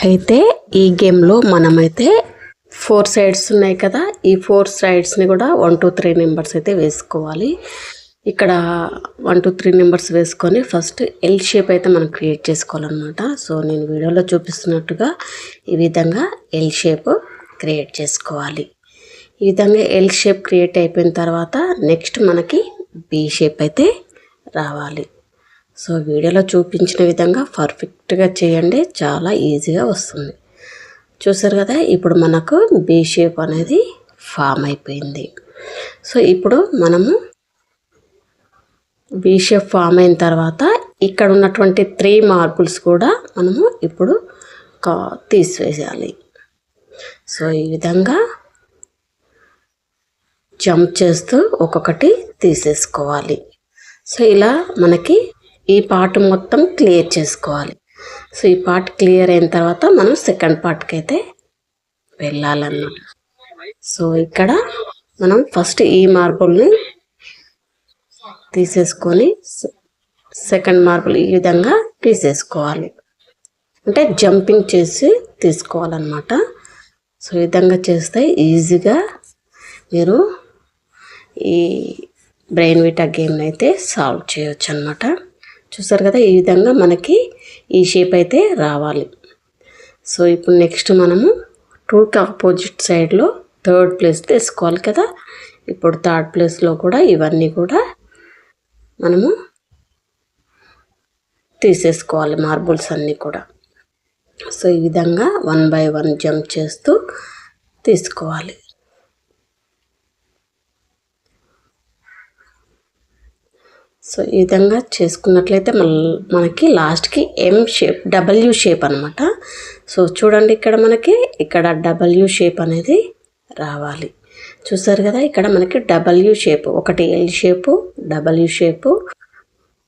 అయితే ఈ గేమ్లో మనమైతే 4 సైడ్స్ ఉన్నాయి కదా, ఈ 4 సైడ్స్ని కూడా 1 2 3 నెంబర్స్ అయితే వేసుకోవాలి. ఇక్కడ 1 2 3 నెంబర్స్ వేసుకొని ఫస్ట్ ఎల్ షేప్ అయితే మనం క్రియేట్ చేసుకోవాలన్నమాట. సో నేను వీడియోలో చూపిస్తున్నట్టుగా ఈ విధంగా ఎల్ షేప్ క్రియేట్ చేసుకోవాలి. ఈ విధంగా ఎల్ షేప్ క్రియేట్ అయిపోయిన తర్వాత నెక్స్ట్ మనకి బీ షేప్ అయితే రావాలి. సో వీడియోలో చూపించిన విధంగా పర్ఫెక్ట్గా చేయండి, చాలా ఈజీగా వస్తుంది. చూసారు కదా, ఇప్పుడు మనకు బీ షేప్ అనేది ఫామ్ అయిపోయింది. సో ఇప్పుడు మనము బీ షేప్ ఫామ్ అయిన తర్వాత ఇక్కడ ఉన్నటువంటి 3 మార్బుల్స్ కూడా మనము ఇప్పుడు తీసివేయాలి. సో ఈ విధంగా జంప్ చేస్తూ ఒక్కొక్కటి తీసేసుకోవాలి. సో ఇలా మనకి ఈ పార్ట్ మొత్తం క్లియర్ చేసుకోవాలి. సో ఈ పార్ట్ క్లియర్ అయిన తర్వాత మనం సెకండ్ పార్ట్కి అయితే వెళ్ళాలన్నమాట. సో ఇక్కడ మనం ఫస్ట్ ఈ మార్బుల్ని తీసేసుకొని సెకండ్ మార్బుల్ ఈ విధంగా తీసేసుకోవాలి, అంటే జంపింగ్ చేసి తీసుకోవాలన్నమాట. సో ఈ విధంగా చేస్తే ఈజీగా మీరు ఈ బ్రెయిన్ వీటా గేమ్ని అయితే సాల్వ్ చేయొచ్చు అన్నమాట. చూసారు కదా, ఈ విధంగా మనకి ఈ షేప్ అయితే రావాలి. సో ఇప్పుడు నెక్స్ట్ మనము 2కి ఆపోజిట్ సైడ్లో 3rd ప్లేస్ తీసుకోవాలి కదా. ఇప్పుడు 3rd ప్లేస్లో కూడా ఇవన్నీ కూడా మనము తీసేసుకోవాలి, మార్బుల్స్ అన్నీ కూడా. సో ఈ విధంగా 1 by 1 జంప్ చేస్తూ తీసుకోవాలి. సో ఈ విధంగా చేసుకున్నట్లయితే మనకి లాస్ట్కి ఎం షేప్ డబ్ల్యూ షేప్ అనమాట. సో చూడండి, ఇక్కడ డబ్ల్యూ షేప్ అనేది రావాలి. చూసారు కదా, ఇక్కడ మనకి డబ్ల్యూ షేప్, ఒకటి L shape, W shape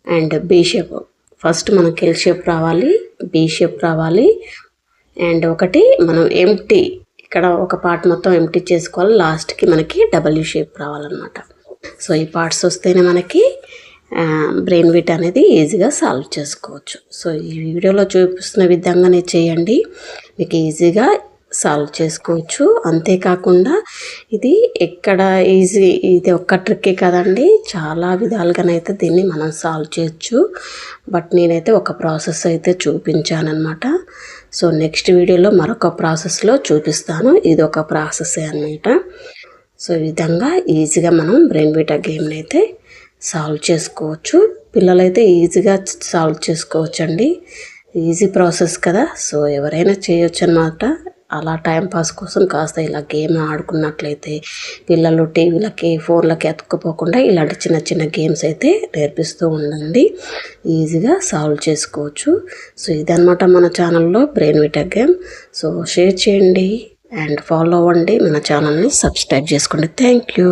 and B shape. First మనకి ఎల్ షేప్ రావాలి, బీ షేప్ రావాలి, అండ్ ఒకటి మనం ఎంటీ, ఇక్కడ ఒక పార్ట్ మొత్తం ఎంటీ చేసుకోవాలి, లాస్ట్కి మనకి డబ్ల్యూ షేప్ రావాలన్నమాట. సో ఈ పార్ట్స్ వస్తేనే మనకి బ్రెయిన్ వీటా అనేది ఈజీగా సాల్వ్ చేసుకోవచ్చు. సో ఈ వీడియోలో చూపిస్తున్న విధంగానే చేయండి, మీకు ఈజీగా సాల్వ్ చేసుకోవచ్చు. అంతేకాకుండా ఇది ఇది ఒక్క ట్రిక్కే కదండి, చాలా విధాలుగానైతే దీన్ని మనం సాల్వ్ చేయొచ్చు. బట్ నేనైతే ఒక ప్రాసెస్ అయితే చూపించానమాట. సో నెక్స్ట్ వీడియోలో మరొక ప్రాసెస్లో చూపిస్తాను. ఇది ఒక ప్రాసెసే అన్నమాట. సో ఈ విధంగా ఈజీగా మనం బ్రెయిన్ వీటా గేమ్ని అయితే సాల్వ్ చేసుకోవచ్చు. పిల్లలైతే ఈజీగా సాల్వ్ చేసుకోవచ్చండి, ఈజీ ప్రాసెస్ కదా. సో ఎవరైనా చేయొచ్చు అన్నమాట. అలా టైంపాస్ కోసం కాస్త ఇలా గేమ్ ఆడుకున్నట్లయితే పిల్లలు టీవీలకి ఫోన్లకి అతుక్కుపోకుండా ఇలాంటి చిన్న చిన్న గేమ్స్ అయితే నేర్పిస్తూ ఉండండి, ఈజీగా సాల్వ్ చేసుకోవచ్చు. సో ఇదన్నమాట మన ఛానల్లో brain Vita game. So share చేయండి అండ్ ఫాలో అవ్వండి, మన ఛానల్ని సబ్స్క్రైబ్ చేసుకోండి. Thank you.